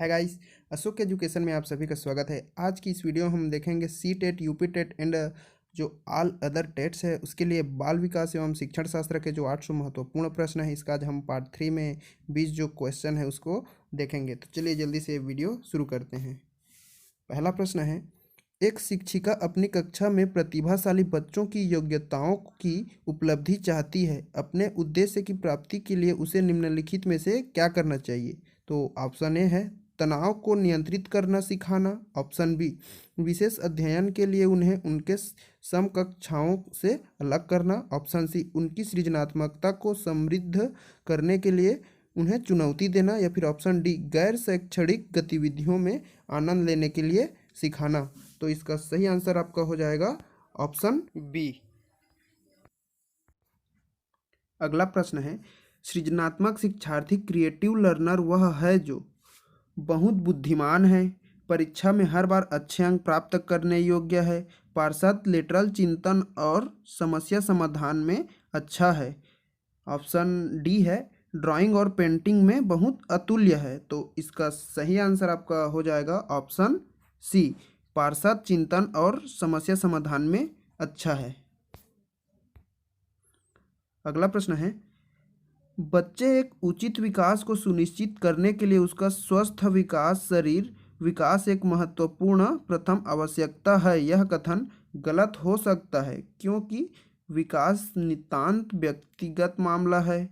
है guys, Ashok education में आप सभी का स्वागत है। आज की इस वीडियो में हम देखेंगे C TET, UP TET and जो ऑल अदर टेट्स है उसके लिए बाल विकास एवं शिक्षण शास्त्र के जो 800 महत्वपूर्ण प्रश्न है, इसका आज हम पार्ट 3 में 20 जो क्वेश्चन है उसको देखेंगे। तो चलिए जल्दी से वीडियो शुरू करते हैं। पहला प्रश्न है, एक शिक्षिका अपनी कक्षा में प्रतिभाशाली बच्चों की योग्यताओं की उपलब्धि चाहती है। अपने उद्देश्य की प्राप्ति के लिए उसे निम्नलिखित में से क्या करना चाहिए? तो ऑप्शन ए है तनाव को नियंत्रित करना सिखाना। ऑप्शन बी विशेष अध्ययन के लिए उन्हें उनके समकक्षाओं से अलग करना। ऑप्शन सी उनकी सृजनात्मकता को समृद्ध करने के लिए उन्हें चुनौती देना। या फिर ऑप्शन डी गैर शैक्षणिक गतिविधियों में आनंद लेने के लिए सिखाना। तो इसका सही आंसर आपका हो जाएगा ऑप्शन बी। अगला प्रश्न है, सृजनात्मक शिक्षार्थी क्रिएटिव लर्नर वह है जो बहुत बुद्धिमान है, परीक्षा में हर बार अच्छे अंक प्राप्त करने योग्य है, पार्षद लेटरल चिंतन और समस्या समाधान में अच्छा है। ऑप्शन डी है ड्राइंग और पेंटिंग में बहुत अतुल्य है। तो इसका सही आंसर आपका हो जाएगा ऑप्शन सी, पार्षद चिंतन और समस्या समाधान में अच्छा है। अगला प्रश्न है, बच्चे एक उचित विकास को सुनिश्चित करने के लिए उसका स्वस्थ विकास शरीर विकास एक महत्वपूर्ण प्रथम आवश्यकता है। यह कथन गलत हो सकता है क्योंकि विकास नितांत व्यक्तिगत मामला है।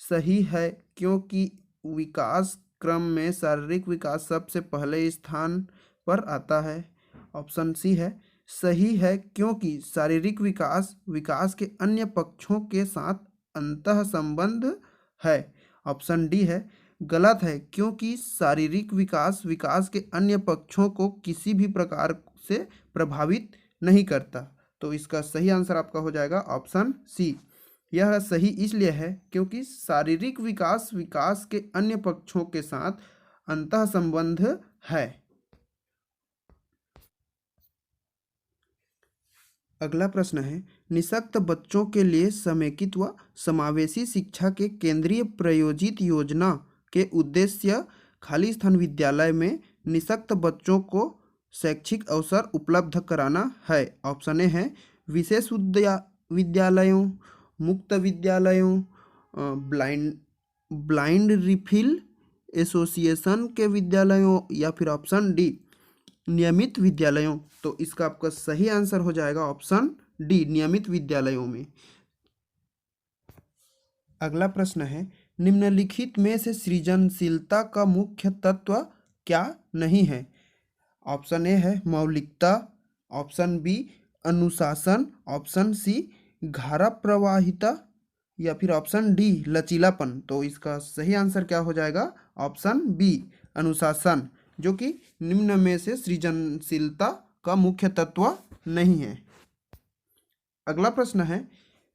सही है क्योंकि विकास क्रम में शारीरिक विकास सबसे पहले स्थान पर आता है। ऑप्शन सी है सही है क्योंकि शारीरिक विकास विकास के अन्य पक्षों के साथ अंतः संबंध है। ऑप्शन डी है गलत है क्योंकि शारीरिक विकास विकास के अन्य पक्षों को किसी भी प्रकार से प्रभावित नहीं करता। तो इसका सही आंसर आपका हो जाएगा ऑप्शन सी। यह सही इसलिए है क्योंकि शारीरिक विकास विकास के अन्य पक्षों के साथ अंतः संबंध है। अगला प्रश्न है, निःशक्त बच्चों के लिए समेकित व समावेशी शिक्षा के केंद्रीय प्रायोजित योजना के उद्देश्य खाली स्थान विद्यालय में निःशक्त बच्चों को शैक्षिक अवसर उपलब्ध कराना है। ऑप्शन ए है विशेष विद्यालयों, मुक्त विद्यालयों, ब्लाइंड रिफिल एसोसिएशन के विद्यालयों, या फिर ऑप्शन डी नियमित विद्यालयों। तो इसका आपका सही आंसर हो जाएगा ऑप्शन डी, नियमित विद्यालयों में। अगला प्रश्न है, निम्नलिखित में से सृजनशीलता का मुख्य तत्व क्या नहीं है? ऑप्शन ए है मौलिकता, ऑप्शन बी अनुशासन, ऑप्शन सी धारा प्रवाहिता, या फिर ऑप्शन डी लचीलापन। तो इसका सही आंसर क्या हो जाएगा? ऑप्शन बी अनुशासन, जो कि निम्न में से सृजनशीलता का मुख्य तत्व नहीं है। अगला प्रश्न है,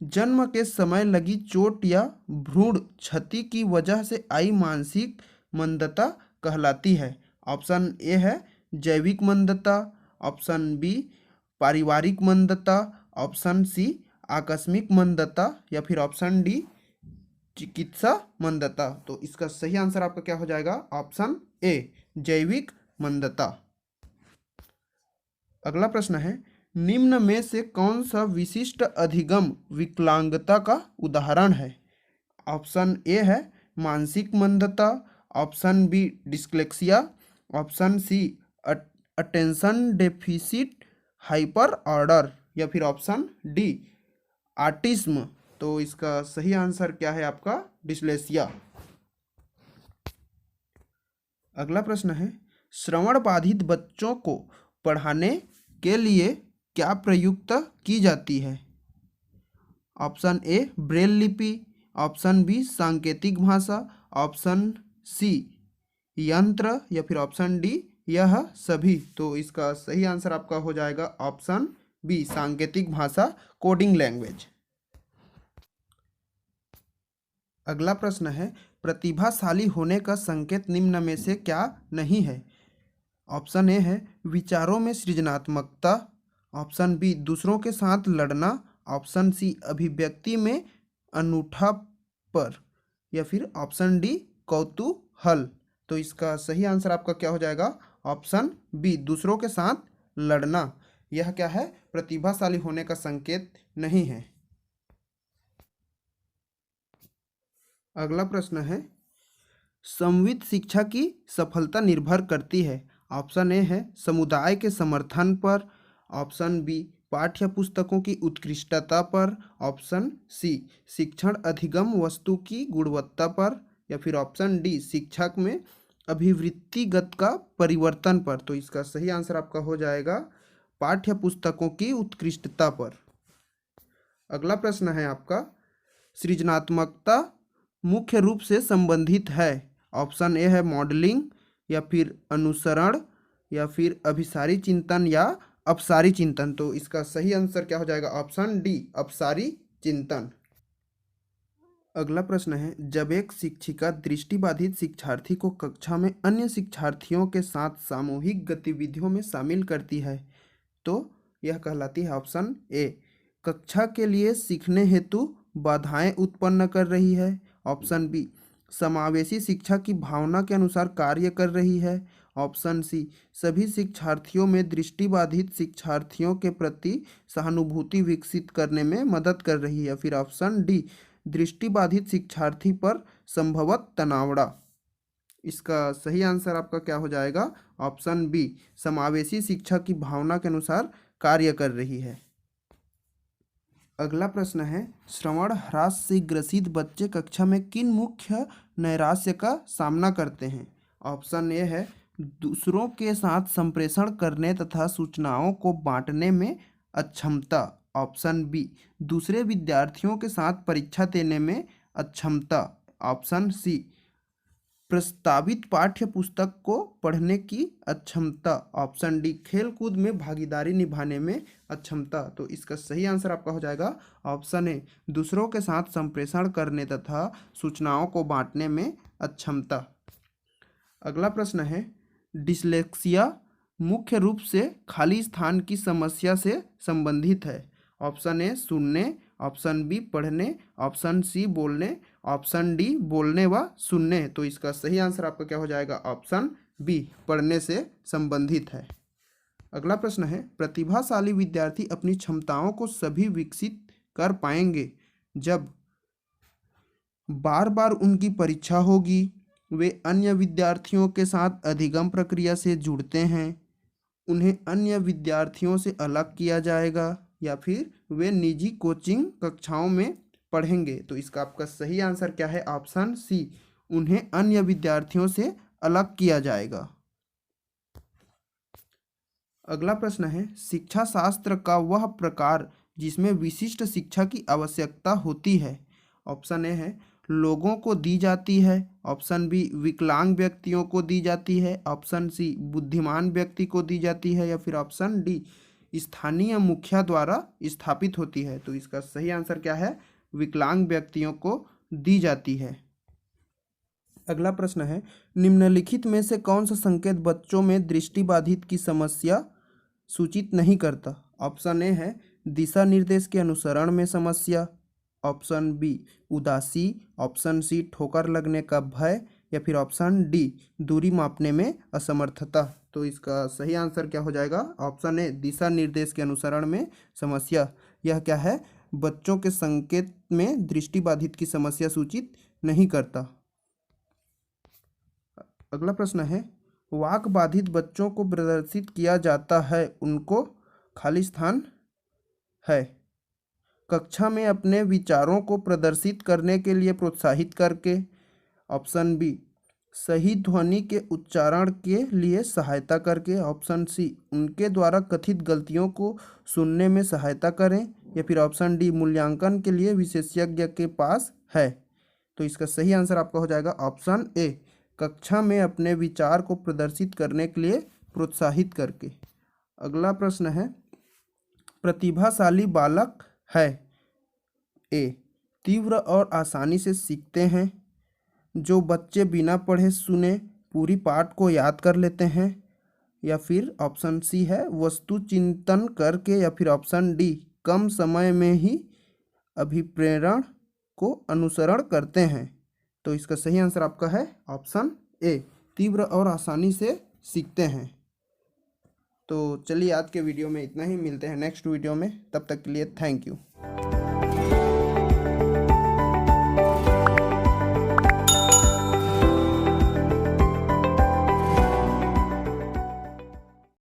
जन्म के समय लगी चोट या भ्रूण क्षति की वजह से आई मानसिक मंदता कहलाती है। ऑप्शन ए है जैविक मंदता, ऑप्शन बी पारिवारिक मंदता, ऑप्शन सी आकस्मिक मंदता, या फिर ऑप्शन डी चिकित्सा मंदता। तो इसका सही आंसर आपका क्या हो जाएगा? ऑप्शन ए जैविक मंदता। अगला प्रश्न है, निम्न में से कौन सा विशिष्ट अधिगम विकलांगता का उदाहरण है? ऑप्शन ए है मानसिक मंदता, option B dyslexia, option C attention deficit hyper order, या फिर ऑप्शन डी ऑटिज्म। तो इसका सही आंसर क्या है आपका? डिस्लेक्सिया। अगला प्रश्न है, श्रवण बाधित बच्चों को पढ़ाने के लिए क्या प्रयुक्त की जाती है? ऑप्शन ए ब्रेल लिपि, ऑप्शन बी सांकेतिक भाषा, ऑप्शन सी यंत्र, या फिर ऑप्शन डी यह सभी। तो इसका सही आंसर आपका हो जाएगा ऑप्शन बी सांकेतिक भाषा, कोडिंग लैंग्वेज। अगला प्रश्न है, प्रतिभाशाली होने का संकेत निम्न में से क्या नहीं है? ऑप्शन ए है विचारों में सृजनात्मकता, ऑप्शन बी दूसरों के साथ लड़ना, ऑप्शन सी अभिव्यक्ति में अनूठापन, या फिर ऑप्शन डी कौतूहल। तो इसका सही आंसर आपका क्या हो जाएगा? ऑप्शन बी, दूसरों के साथ लड़ना। यह क्या है? प्रतिभाशाली होने का संकेत नहीं है। अगला प्रश्न है, समन्वित शिक्षा की सफलता निर्भर करती है। ऑप्शन ए है समुदाय के समर्थन पर, ऑप्शन बी पाठ्य पुस्तकों की उत्कृष्टता पर, ऑप्शन सी शिक्षण अधिगम वस्तु की गुणवत्ता पर, या फिर ऑप्शन डी शिक्षक में अभिवृत्तिगत का परिवर्तन पर। तो इसका सही आंसर आपका हो जाएगा पाठ्य पुस्तकों की उत्कृष्टता पर। अगला प्रश्न है आपका, सृजनात्मकता मुख्य रूप से संबंधित है। ऑप्शन ए है मॉडलिंग, या फिर अनुसरण, या फिर अभिसारी चिंतन, या अपसारी चिंतन। तो इसका सही आंसर क्या हो जाएगा? ऑप्शन डी, अपसारी चिंतन। अगला प्रश्न है, जब एक शिक्षिका दृष्टिबाधित शिक्षार्थी को कक्षा में अन्य शिक्षार्थियों के साथ सामूहिक गतिविधियों में शामिल करती है तो यह कहलाती है ऑप्शन ए कक्षा के लिए सीखने हेतु बाधाएं उत्पन्न कर रही है, ऑप्शन बी समावेशी शिक्षा की भावना के अनुसार कार्य कर रही है, ऑप्शन सी सभी शिक्षार्थियों में दृष्टिबाधित शिक्षार्थियों के प्रति सहानुभूति विकसित करने में मदद कर रही है, फिर ऑप्शन डी दृष्टिबाधित शिक्षार्थी पर संभवत तनावड़ा। इसका सही आंसर आपका क्या हो जाएगा? ऑप्शन बी समावेशी शिक्षा की भावना के अनुसार कार्य कर रही है। अगला प्रश्न है, श्रवण ह्रास से ग्रसित बच्चे कक्षा में किन मुख्य नैराश्य का सामना करते हैं? ऑप्शन ए है दूसरों के साथ संप्रेषण करने तथा सूचनाओं को बांटने में अक्षमता, ऑप्शन बी दूसरे विद्यार्थियों के साथ परीक्षा देने में अक्षमता, ऑप्शन सी प्रस्तावित पाठ्य पुस्तक को पढ़ने की अक्षमता, ऑप्शन डी खेल कूद में भागीदारी निभाने में अक्षमता। तो इसका सही आंसर आपका हो जाएगा ऑप्शन ए दूसरों के साथ संप्रेषण करने तथा सूचनाओं को बांटने में अक्षमता। अगला प्रश्न है, डिसलेक्सिया मुख्य रूप से खाली स्थान की समस्या से संबंधित है। ऑप्शन ए सुनने, ऑप्शन बी पढ़ने, ऑप्शन सी बोलने, ऑप्शन डी बोलने व सुनने। तो इसका सही आंसर आपका क्या हो जाएगा? ऑप्शन बी पढ़ने से संबंधित है। अगला प्रश्न है, प्रतिभाशाली विद्यार्थी अपनी क्षमताओं को सभी विकसित कर पाएंगे जब बार बार उनकी परीक्षा होगी, वे अन्य विद्यार्थियों के साथ अधिगम प्रक्रिया से जुड़ते हैं, उन्हें अन्य विद्यार्थियों से अलग किया जाएगा, या फिर वे निजी कोचिंग कक्षाओं में पढ़ेंगे। तो इसका आपका सही आंसर क्या है? ऑप्शन सी उन्हें अन्य विद्यार्थियों से अलग किया जाएगा। अगला प्रश्न है, शिक्षा शास्त्र का वह प्रकार जिसमें विशिष्ट शिक्षा की आवश्यकता होती है। ऑप्शन ए है लोगों को दी जाती है, ऑप्शन बी विकलांग व्यक्तियों को दी जाती है, ऑप्शन सी बुद्धिमान व्यक्ति को दी जाती है, या फिर ऑप्शन डी स्थानीय मुखिया द्वारा स्थापित होती है। तो इसका सही आंसर क्या है? विकलांग व्यक्तियों को दी जाती है। अगला प्रश्न है, निम्नलिखित में से कौन सा संकेत बच्चों में दृष्टिबाधित की समस्या सूचित नहीं करता? ऑप्शन ए है दिशा निर्देश के अनुसरण में समस्या, ऑप्शन बी उदासी, ऑप्शन सी ठोकर लगने का भय, या फिर ऑप्शन डी दूरी मापने में असमर्थता। तो इसका सही आंसर क्या हो जाएगा? ऑप्शन ए दिशा निर्देश के अनुसरण में समस्या। यह क्या है? बच्चों के संकेत में दृष्टिबाधित की समस्या सूचित नहीं करता। अगला प्रश्न है, वाक बाधित बच्चों को प्रदर्शित किया जाता है उनको खाली स्थान है कक्षा में अपने विचारों को प्रदर्शित करने के लिए प्रोत्साहित करके, ऑप्शन बी सही ध्वनि के उच्चारण के लिए सहायता करके, ऑप्शन सी उनके द्वारा कथित गलतियों को सुनने में सहायता करें, या फिर ऑप्शन डी मूल्यांकन के लिए विशेषज्ञ के पास है। तो इसका सही आंसर आपका हो जाएगा ऑप्शन ए कक्षा में अपने विचार को प्रदर्शित करने के लिए प्रोत्साहित करके। अगला प्रश्न है, प्रतिभाशाली बालक है ए तीव्र और आसानी से सीखते हैं, जो बच्चे बिना पढ़े सुने पूरी पाठ को याद कर लेते हैं, या फिर ऑप्शन सी है वस्तु चिंतन करके, या फिर ऑप्शन डी कम समय में ही अभिप्रेरण को अनुसरण करते हैं। तो इसका सही आंसर आपका है ऑप्शन ए तीव्र और आसानी से सीखते हैं। तो चलिए आज के वीडियो में इतना ही, मिलते हैं नेक्स्ट वीडियो में, तब तक के लिए थैंक यू।